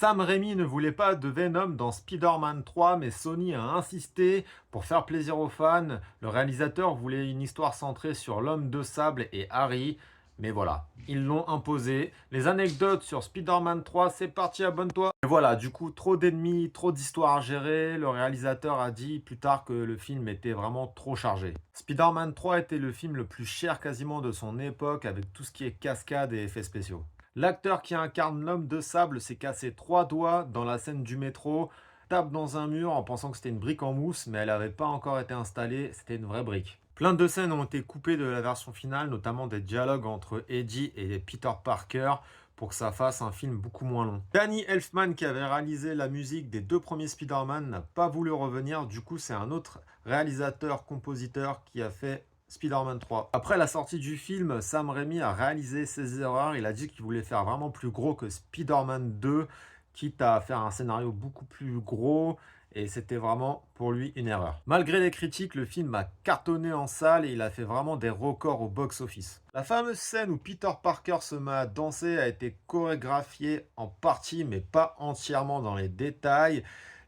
Sam Raimi ne voulait pas de Venom dans Spider-Man 3, mais Sony a insisté pour faire plaisir aux fans. Le réalisateur voulait une histoire centrée sur l'homme de sable et Harry, mais voilà, ils l'ont imposé. Les anecdotes sur Spider-Man 3, c'est parti, abonne-toi. Et voilà, du coup, trop d'ennemis, trop d'histoires à gérer. Le réalisateur a dit plus tard que le film était vraiment trop chargé. Spider-Man 3 était le film le plus cher quasiment de son époque, avec tout ce qui est cascade et effets spéciaux. L'acteur qui incarne l'homme de sable s'est cassé 3 doigts dans la scène du métro, tape dans un mur en pensant que c'était une brique en mousse, mais elle n'avait pas encore été installée, c'était une vraie brique. Plein de scènes ont été coupées de la version finale, notamment des dialogues entre Eddie et Peter Parker, pour que ça fasse un film beaucoup moins long. Danny Elfman, qui avait réalisé la musique des 2 premiers Spider-Man, n'a pas voulu revenir, du coup c'est un autre réalisateur-compositeur qui a fait Spider-Man 3. Après la sortie du film, Sam Raimi a réalisé ses erreurs. Il a dit qu'il voulait faire vraiment plus gros que Spider-Man 2, quitte à faire un scénario beaucoup plus gros. Et c'était vraiment pour lui une erreur. Malgré les critiques, le film a cartonné en salle et il a fait vraiment des records au box-office. La fameuse scène où Peter Parker se met à danser a été chorégraphiée en partie, mais pas entièrement dans les détails.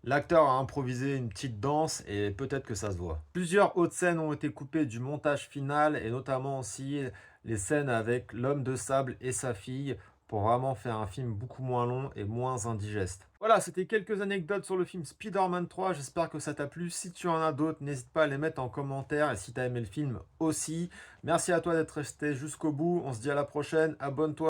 L'acteur a improvisé une petite danse et peut-être que ça se voit. Plusieurs autres scènes ont été coupées du montage final et notamment aussi les scènes avec l'homme de sable et sa fille pour vraiment faire un film beaucoup moins long et moins indigeste. Voilà, c'était quelques anecdotes sur le film Spider-Man 3. J'espère que ça t'a plu. Si tu en as d'autres, n'hésite pas à les mettre en commentaire et si tu as aimé le film aussi. Merci à toi d'être resté jusqu'au bout. On se dit à la prochaine. Abonne-toi.